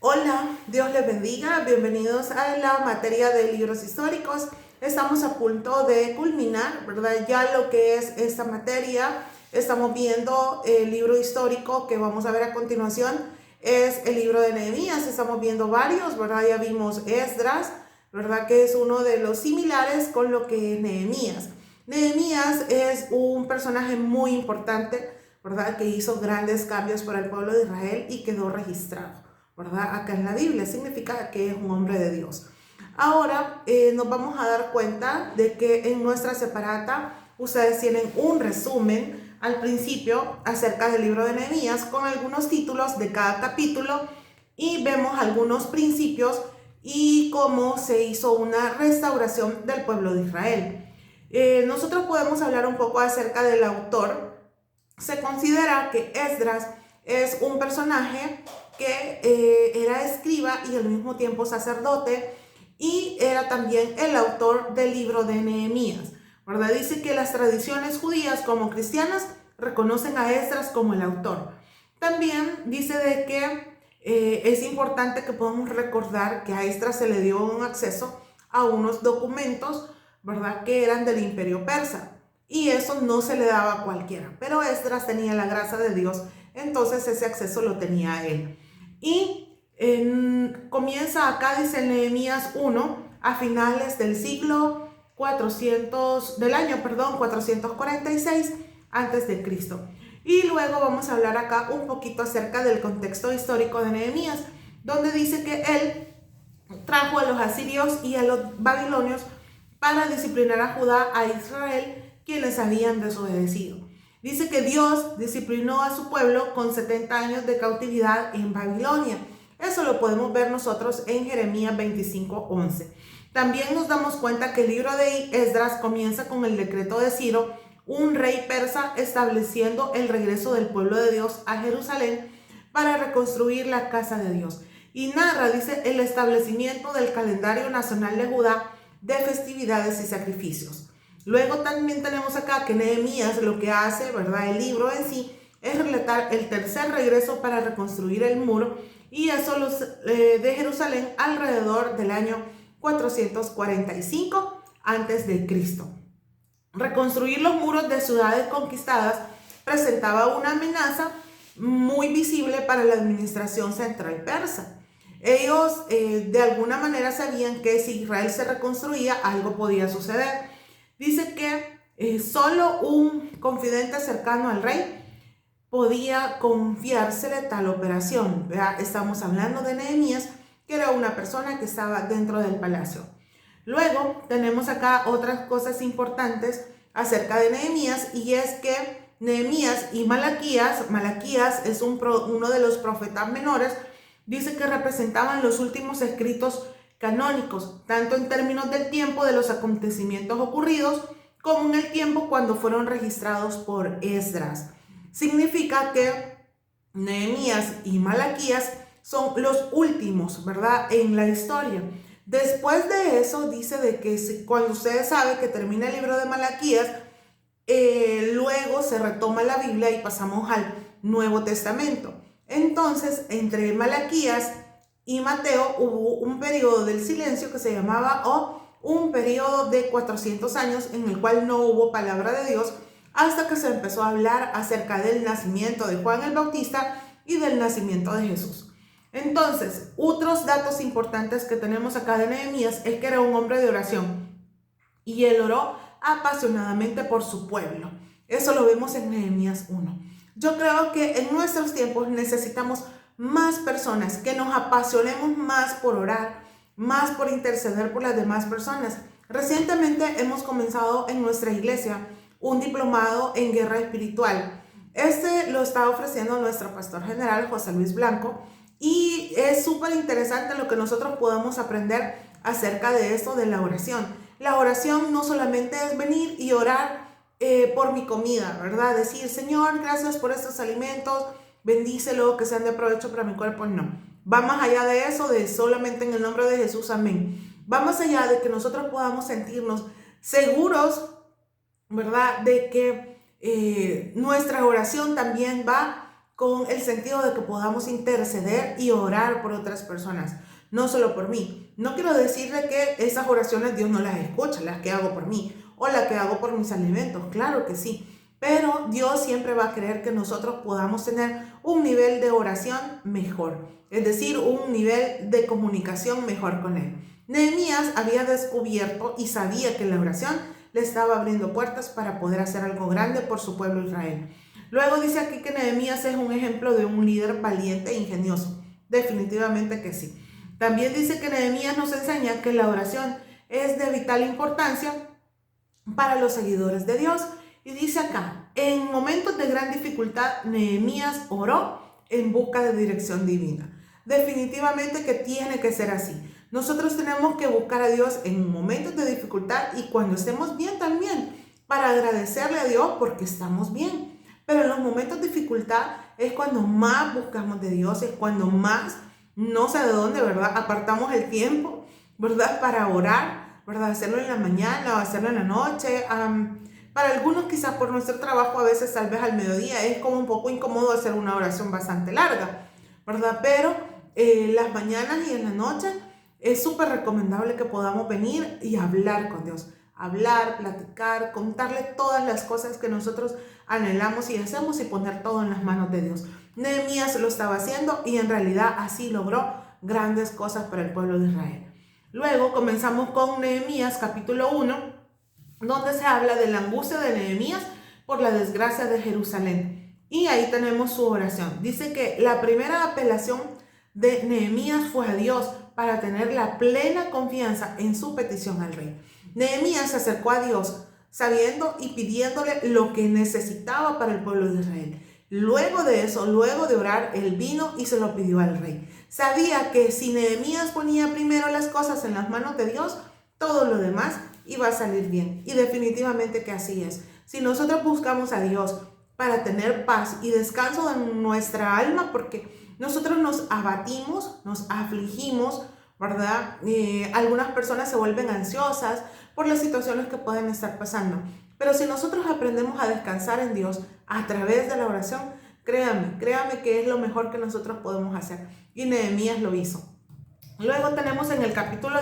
Hola, Dios les bendiga. Bienvenidos a la materia de libros históricos. Estamos a punto de culminar, ¿verdad? Ya lo que es esta materia. Estamos viendo el libro histórico que vamos a ver a continuación. Es el libro de Nehemías. Estamos viendo varios, ¿verdad? Ya vimos Esdras, ¿verdad? Que es uno de los similares con lo que es Nehemías. Nehemías es un personaje muy importante, ¿verdad? Que hizo grandes cambios para el pueblo de Israel y quedó registrado, ¿verdad? Acá en la Biblia significa que es un hombre de Dios. Ahora nos vamos a dar cuenta de que en nuestra separata ustedes tienen un resumen al principio acerca del libro de Nehemías con algunos títulos de cada capítulo y vemos algunos principios y cómo se hizo una restauración del pueblo de Israel. Nosotros podemos hablar un poco acerca del autor. Se considera que Esdras es un personaje que era escriba y al mismo tiempo sacerdote y era también el autor del libro de Nehemías, ¿verdad? Dice que las tradiciones judías como cristianas reconocen a Esdras como el autor. También dice de que es importante que podamos recordar que a Esdras se le dio un acceso a unos documentos, ¿verdad? Que eran del imperio persa. Y eso no se le daba a cualquiera, pero Esdras tenía la gracia de Dios, entonces ese acceso lo tenía él. Y comienza acá, dice Nehemías 1, a finales del siglo 400, del año, 446 antes de Cristo. Y luego vamos a hablar acá un poquito acerca del contexto histórico de Nehemías, donde dice que él trajo a los asirios y a los babilonios para disciplinar a Judá, a Israel, quienes habían desobedecido. Dice que Dios disciplinó a su pueblo con 70 años de cautividad en Babilonia. Eso lo podemos ver nosotros en Jeremías 25:11. También nos damos cuenta que el libro de Esdras comienza con el decreto de Ciro, un rey persa, estableciendo el regreso del pueblo de Dios a Jerusalén para reconstruir la casa de Dios. Y narra, dice, el establecimiento del calendario nacional de Judá de festividades y sacrificios. Luego también tenemos acá que Nehemías lo que hace, ¿verdad? El libro en sí es relatar el tercer regreso para reconstruir el muro y eso de Jerusalén alrededor del año 445 antes de Cristo. Reconstruir los muros de ciudades conquistadas presentaba una amenaza muy visible para la administración central persa. Ellos de alguna manera sabían que si Israel se reconstruía, algo podía suceder. Dice que solo un confidente cercano al rey podía confiársele tal operación. ¿Verdad? Estamos hablando de Nehemías, que era una persona que estaba dentro del palacio. Luego tenemos acá otras cosas importantes acerca de Nehemías, y es que Nehemías y Malaquías es uno de los profetas menores, dice que representaban los últimos escritos canónicos, tanto en términos del tiempo de los acontecimientos ocurridos, como en el tiempo cuando fueron registrados por Esdras. Significa que Nehemías y Malaquías son los últimos, ¿verdad?, en la historia. Después de eso, dice de que cuando ustedes saben que termina el libro de Malaquías, luego se retoma la Biblia y pasamos al Nuevo Testamento. Entonces, entre Malaquías y Mateo hubo un periodo del silencio que se llamaba un periodo de 400 años en el cual no hubo palabra de Dios hasta que se empezó a hablar acerca del nacimiento de Juan el Bautista y del nacimiento de Jesús. Entonces, otros datos importantes que tenemos acá de Nehemías es que era un hombre de oración y él oró apasionadamente por su pueblo. Eso lo vemos en Nehemías 1. Yo creo que en nuestros tiempos necesitamos más personas que nos apasionemos más por orar, más por interceder por las demás personas. Recientemente hemos comenzado en nuestra iglesia un diplomado en guerra espiritual. Este lo está ofreciendo nuestro pastor general José Luis Blanco y es súper interesante lo que nosotros podamos aprender acerca de esto de la oración. La oración no solamente es venir y orar por mi comida, ¿verdad? Decir, Señor, gracias por estos alimentos, bendícelo, que sean de provecho para mi cuerpo. No, va más allá de eso, de solamente en el nombre de Jesús, amén. Va más allá de que nosotros podamos sentirnos seguros, ¿verdad? De que nuestra oración también va con el sentido de que podamos interceder y orar por otras personas, no solo por mí. No quiero decirle que esas oraciones Dios no las escucha, las que hago por mí o las que hago por mis alimentos, claro que sí. Pero Dios siempre va a querer que nosotros podamos tener un nivel de oración mejor, es decir, un nivel de comunicación mejor con Él. Nehemías había descubierto y sabía que la oración le estaba abriendo puertas para poder hacer algo grande por su pueblo Israel. Luego dice aquí que Nehemías es un ejemplo de un líder valiente e ingenioso. Definitivamente que sí. También dice que Nehemías nos enseña que la oración es de vital importancia para los seguidores de Dios. Y dice acá, en momentos de gran dificultad, Nehemías oró en busca de dirección divina. Definitivamente que tiene que ser así. Nosotros tenemos que buscar a Dios en momentos de dificultad y cuando estemos bien también, para agradecerle a Dios porque estamos bien. Pero en los momentos de dificultad es cuando más buscamos de Dios, es cuando más, no sé de dónde, ¿verdad? Apartamos el tiempo, ¿verdad? Para orar, ¿verdad? Hacerlo en la mañana o hacerlo en la noche. Para algunos quizás por nuestro trabajo a veces tal vez al mediodía es como un poco incómodo hacer una oración bastante larga, ¿verdad? Pero las mañanas y en la noche es súper recomendable que podamos venir y hablar con Dios. Hablar, platicar, contarle todas las cosas que nosotros anhelamos y hacemos y poner todo en las manos de Dios. Nehemías lo estaba haciendo y en realidad así logró grandes cosas para el pueblo de Israel. Luego comenzamos con Nehemías capítulo 1, donde se habla de la angustia de Nehemías por la desgracia de Jerusalén. Y ahí tenemos su oración. Dice que la primera apelación de Nehemías fue a Dios para tener la plena confianza en su petición al rey. Nehemías se acercó a Dios sabiendo y pidiéndole lo que necesitaba para el pueblo de Israel. Luego de eso, luego de orar, él vino y se lo pidió al rey. Sabía que si Nehemías ponía primero las cosas en las manos de Dios, todo lo demás iba a salir bien. Y definitivamente que así es. Si nosotros buscamos a Dios para tener paz y descanso en nuestra alma, porque nosotros nos abatimos, nos afligimos, ¿verdad? Algunas personas se vuelven ansiosas por las situaciones que pueden estar pasando. Pero si nosotros aprendemos a descansar en Dios a través de la oración, créame que es lo mejor que nosotros podemos hacer. Y Nehemías lo hizo. Luego tenemos en el capítulo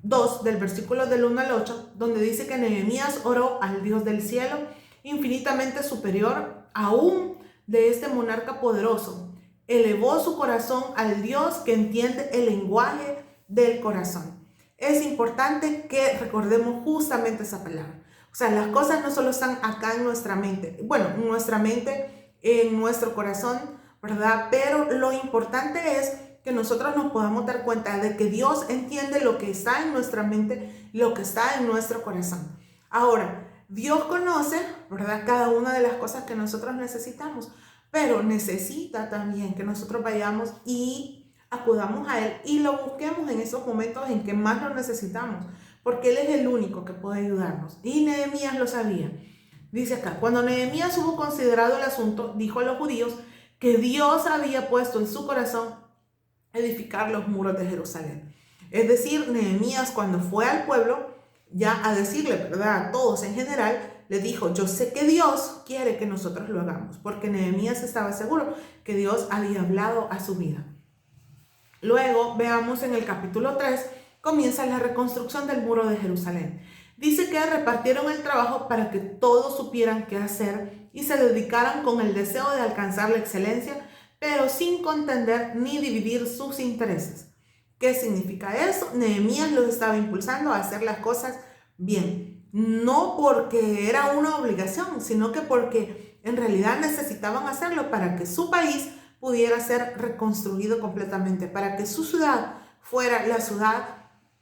2, del versículo del 1 al 8, donde dice que Nehemías oró al Dios del cielo, infinitamente superior aún de este monarca poderoso. Elevó su corazón al Dios que entiende el lenguaje del corazón. Es importante que recordemos justamente esa palabra. O sea, las cosas no solo están acá en nuestra mente, bueno, en nuestra mente, en nuestro corazón, ¿verdad? Pero lo importante es que nosotros nos podamos dar cuenta de que Dios entiende lo que está en nuestra mente, lo que está en nuestro corazón. Ahora, Dios conoce, ¿verdad?, cada una de las cosas que nosotros necesitamos, pero necesita también que nosotros vayamos y acudamos a Él y lo busquemos en esos momentos en que más lo necesitamos, porque Él es el único que puede ayudarnos. Y Nehemías lo sabía. Dice acá, cuando Nehemías hubo considerado el asunto, dijo a los judíos que Dios había puesto en su corazón edificar los muros de Jerusalén. Es decir, Nehemías cuando fue al pueblo, ya a decirle, ¿verdad?, a todos en general, le dijo, yo sé que Dios quiere que nosotros lo hagamos, porque Nehemías estaba seguro que Dios había hablado a su vida. Luego, veamos en el capítulo 3, comienza la reconstrucción del muro de Jerusalén. Dice que repartieron el trabajo para que todos supieran qué hacer y se dedicaran con el deseo de alcanzar la excelencia, pero sin contender ni dividir sus intereses. ¿Qué significa eso? Nehemías los estaba impulsando a hacer las cosas bien. No porque era una obligación, sino que porque en realidad necesitaban hacerlo para que su país pudiera ser reconstruido completamente, para que su ciudad fuera la ciudad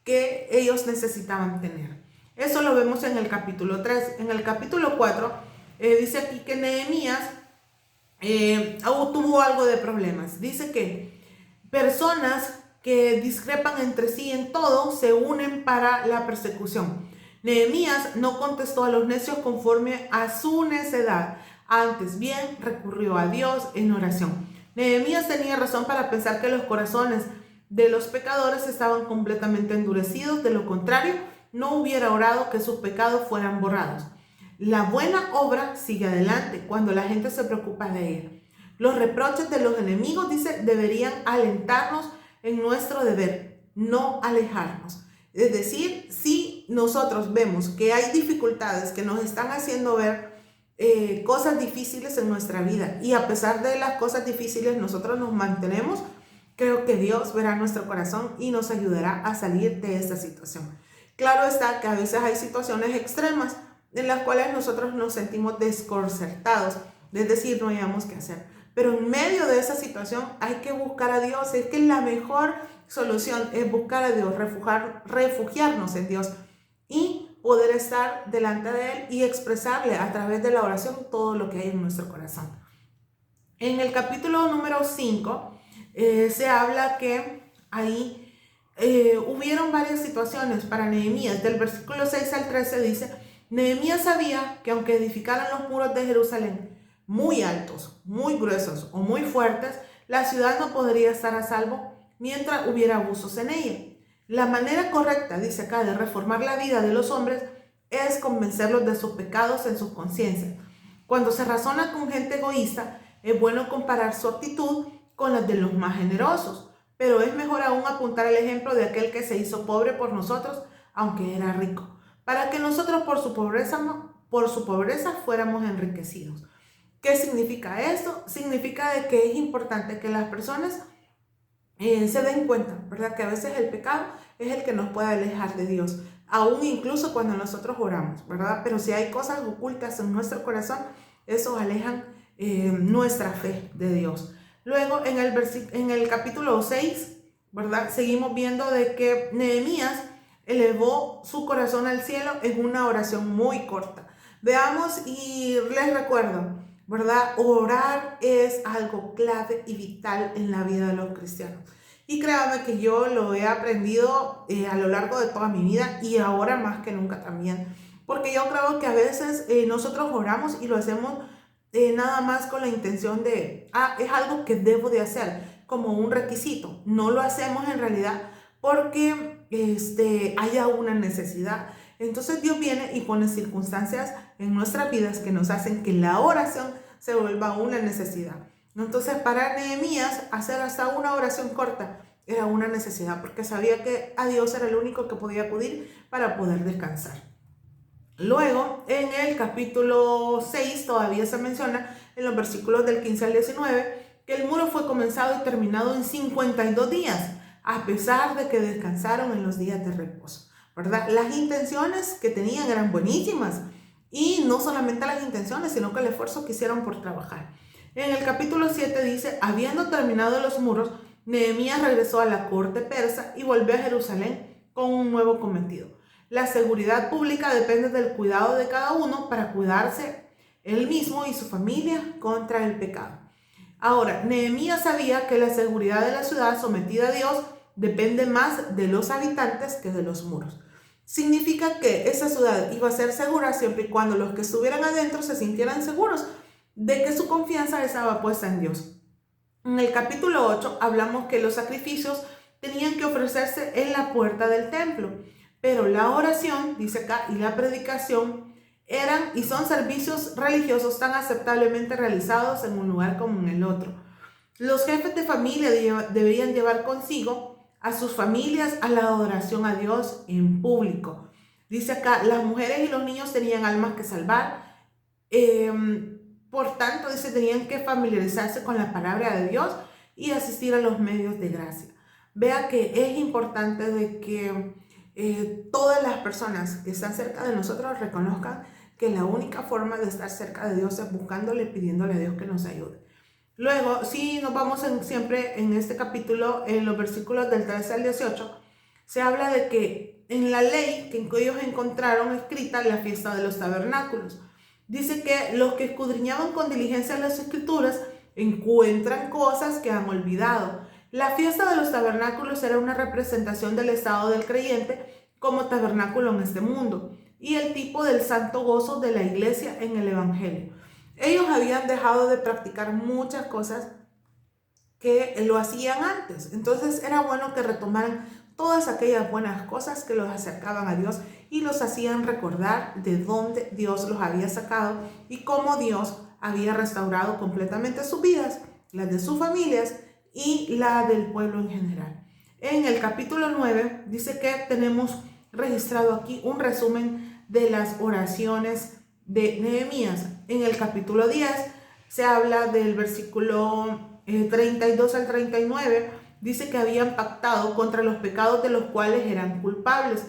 que ellos necesitaban tener. Eso lo vemos en el capítulo 3. En el capítulo 4 dice aquí que Nehemías tuvo algo de problemas. Dice que personas que discrepan entre sí en todo se unen para la persecución. Nehemías no contestó a los necios conforme a su necedad, antes bien recurrió a Dios en oración. Nehemías tenía razón para pensar que los corazones de los pecadores estaban completamente endurecidos, de lo contrario, no hubiera orado que sus pecados fueran borrados. La buena obra sigue adelante cuando la gente se preocupa de ella. Los reproches de los enemigos, dice, deberían alentarnos en nuestro deber, no alejarnos. Es decir, si nosotros vemos que hay dificultades que nos están haciendo ver cosas difíciles en nuestra vida, y a pesar de las cosas difíciles nosotros nos mantenemos, creo que Dios verá nuestro corazón y nos ayudará a salir de esta situación. Claro está que a veces hay situaciones extremas en las cuales nosotros nos sentimos desconcertados, es decir, no hayamos qué hacer. Pero en medio de esa situación hay que buscar a Dios. Es que la mejor solución es buscar a Dios, refugiarnos en Dios y poder estar delante de Él y expresarle a través de la oración todo lo que hay en nuestro corazón. En el capítulo número 5 se habla que ahí hubieron varias situaciones para Nehemías. Del versículo 6 al 13 dice: Nehemías sabía que aunque edificaran los muros de Jerusalén muy altos, muy gruesos o muy fuertes, la ciudad no podría estar a salvo mientras hubiera abusos en ella. La manera correcta, dice acá, de reformar la vida de los hombres es convencerlos de sus pecados en sus conciencias. Cuando se razona con gente egoísta, es bueno comparar su actitud con la de los más generosos, pero es mejor aún apuntar el ejemplo de aquel que se hizo pobre por nosotros, aunque era rico, para que nosotros por su pobreza fuéramos enriquecidos. ¿Qué significa esto? Significa de que es importante que las personas se den cuenta, ¿verdad? Que a veces el pecado es el que nos puede alejar de Dios, aún incluso cuando nosotros oramos, ¿verdad? Pero si hay cosas ocultas en nuestro corazón, eso alejan nuestra fe de Dios. Luego en el capítulo 6, ¿verdad? Seguimos viendo de que Nehemías elevó su corazón al cielo en una oración muy corta. Veamos y les recuerdo, ¿verdad? Orar es algo clave y vital en la vida de los cristianos. Y créanme que yo lo he aprendido a lo largo de toda mi vida y ahora más que nunca también. Porque yo creo que a veces nosotros oramos y lo hacemos nada más con la intención de, es algo que debo de hacer, como un requisito. No lo hacemos en realidad porque haya una necesidad. Entonces Dios viene y pone circunstancias en nuestras vidas que nos hacen que la oración se vuelva una necesidad. Entonces para Nehemías hacer hasta una oración corta era una necesidad, porque sabía que a Dios era el único que podía acudir para poder descansar. Luego en el capítulo 6 todavía se menciona en los versículos del 15 al 19 que el muro fue comenzado y terminado en 52 días, a pesar de que descansaron en los días de reposo, ¿verdad? Las intenciones que tenían eran buenísimas, y no solamente las intenciones, sino que el esfuerzo que hicieron por trabajar. En el capítulo 7 dice: habiendo terminado los muros, Nehemías regresó a la corte persa y volvió a Jerusalén con un nuevo cometido. La seguridad pública depende del cuidado de cada uno para cuidarse él mismo y su familia contra el pecado. Ahora, Nehemías sabía que la seguridad de la ciudad sometida a Dios depende más de los habitantes que de los muros. Significa que esa ciudad iba a ser segura siempre y cuando los que estuvieran adentro se sintieran seguros de que su confianza estaba puesta en Dios. En el capítulo 8 hablamos que los sacrificios tenían que ofrecerse en la puerta del templo, pero la oración, dice acá, y la predicación eran y son servicios religiosos tan aceptablemente realizados en un lugar como en el otro. Los jefes de familia deberían llevar consigo a sus familias a la adoración a Dios en público. Dice acá, las mujeres y los niños tenían almas que salvar. Por tanto, dice, tenían que familiarizarse con la palabra de Dios y asistir a los medios de gracia. Vea que es importante de que todas las personas que están cerca de nosotros reconozcan que la única forma de estar cerca de Dios es buscándole, pidiéndole a Dios que nos ayude. Luego, si nos vamos siempre en este capítulo, en los versículos del 13 al 18, se habla de que en la ley que ellos encontraron escrita la fiesta de los tabernáculos. Dice que los que escudriñaban con diligencia las escrituras encuentran cosas que han olvidado. La fiesta de los tabernáculos era una representación del estado del creyente como tabernáculo en este mundo y el tipo del santo gozo de la iglesia en el evangelio. Ellos habían dejado de practicar muchas cosas que lo hacían antes. Entonces era bueno que retomaran todas aquellas buenas cosas que los acercaban a Dios y los hacían recordar de dónde Dios los había sacado y cómo Dios había restaurado completamente sus vidas, las de sus familias y la del pueblo en general. En el capítulo 9 dice que tenemos registrado aquí un resumen de las oraciones de Nehemías. En el capítulo 10 se habla del versículo 32 al 39, dice que habían pactado contra los pecados de los cuales eran culpables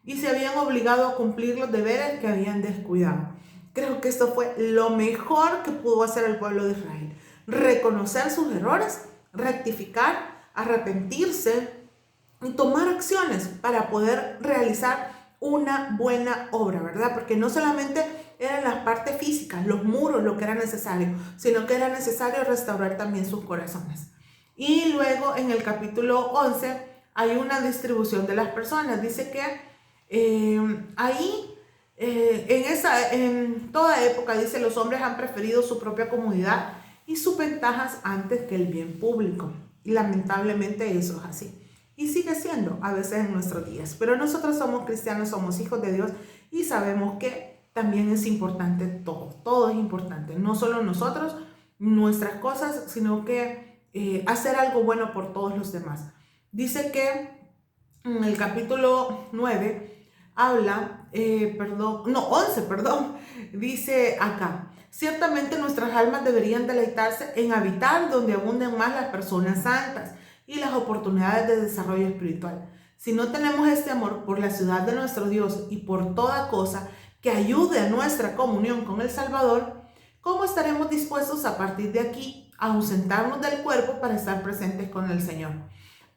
y se habían obligado a cumplir los deberes que habían descuidado. Creo que esto fue lo mejor que pudo hacer el pueblo de Israel. Reconocer sus errores, rectificar, arrepentirse y tomar acciones para poder realizar una buena obra, ¿verdad? Porque no solamente eran las partes físicas, los muros, lo que era necesario, sino que era necesario restaurar también sus corazones. Y luego en el capítulo 11 hay una distribución de las personas. Dice que en toda época, dice, los hombres han preferido su propia comodidad y sus ventajas antes que el bien público. Y lamentablemente eso es así. Y sigue siendo a veces en nuestros días. Pero nosotros somos cristianos, somos hijos de Dios y sabemos que también es importante todo. Todo es importante. No solo nosotros, nuestras cosas, sino que hacer algo bueno por todos los demás. Dice que en el capítulo 9 habla, 11, dice acá: ciertamente nuestras almas deberían deleitarse en habitar donde abunden más las personas santas y las oportunidades de desarrollo espiritual. Si no tenemos este amor por la ciudad de nuestro Dios y por toda cosa que ayude a nuestra comunión con el Salvador, ¿cómo estaremos dispuestos a partir de aquí a ausentarnos del cuerpo para estar presentes con el Señor?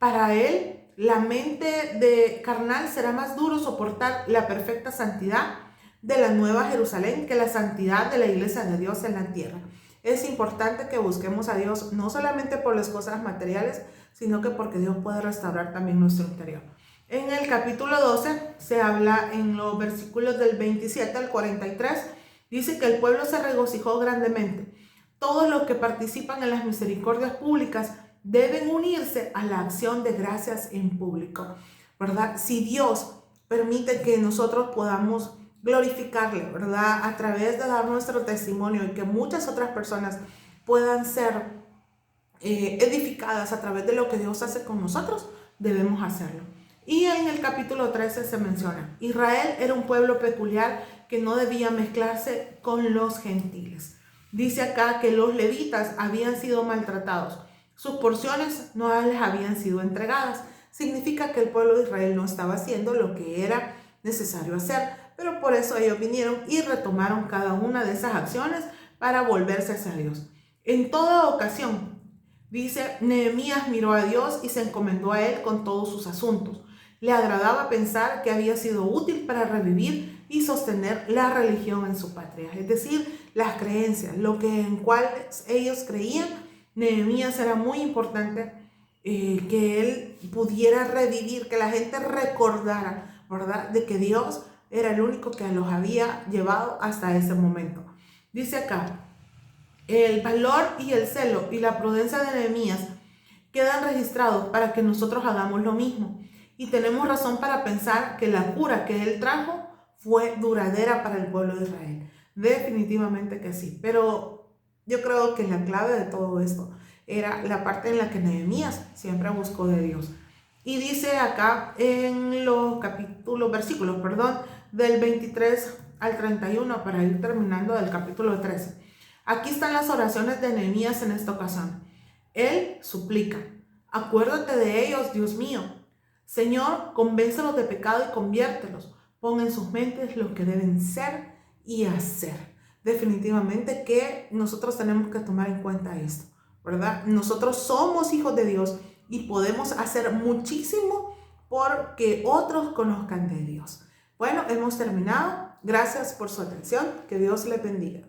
Para Él, la mente de carnal será más duro soportar la perfecta santidad de la Nueva Jerusalén que la santidad de la iglesia de Dios en la tierra. Es importante que busquemos a Dios no solamente por las cosas materiales, sino que porque Dios puede restaurar también nuestro interior. En el capítulo 12 se habla en los versículos del 27 al 43, dice que el pueblo se regocijó grandemente. Todos los que participan en las misericordias públicas deben unirse a la acción de gracias en público, ¿verdad? Si Dios permite que nosotros podamos glorificarle, ¿verdad? A través de dar nuestro testimonio y que muchas otras personas puedan ser edificadas a través de lo que Dios hace con nosotros, debemos hacerlo. Y en el capítulo 13 se menciona: Israel era un pueblo peculiar que no debía mezclarse con los gentiles. Dice acá que los levitas habían sido maltratados. Sus porciones no les habían sido entregadas. Significa que el pueblo de Israel no estaba haciendo lo que era necesario hacer, pero por eso ellos vinieron y retomaron cada una de esas acciones para volverse hacia Dios. En toda ocasión, dice, Nehemías miró a Dios y se encomendó a Él con todos sus asuntos. Le agradaba pensar que había sido útil para revivir y sostener la religión en su patria, es decir, las creencias, lo que en cuales ellos creían. Nehemías era muy importante que él pudiera revivir, que la gente recordara, ¿verdad?, de que Dios era el único que los había llevado hasta ese momento. Dice acá: el valor y el celo y la prudencia de Nehemías quedan registrados para que nosotros hagamos lo mismo. Y tenemos razón para pensar que la cura que él trajo fue duradera para el pueblo de Israel. Definitivamente que sí. Pero yo creo que la clave de todo esto era la parte en la que Nehemías siempre buscó de Dios. Y dice acá en los versículos, del 23 al 31, para ir terminando del capítulo 13. Aquí están las oraciones de Nehemías en esta ocasión. Él suplica: acuérdate de ellos, Dios mío. Señor, convéncelos de pecado y conviértelos. Pon en sus mentes lo que deben ser y hacer. Definitivamente que nosotros tenemos que tomar en cuenta esto, ¿verdad? Nosotros somos hijos de Dios y podemos hacer muchísimo porque otros conozcan de Dios. Bueno, hemos terminado. Gracias por su atención. Que Dios les bendiga.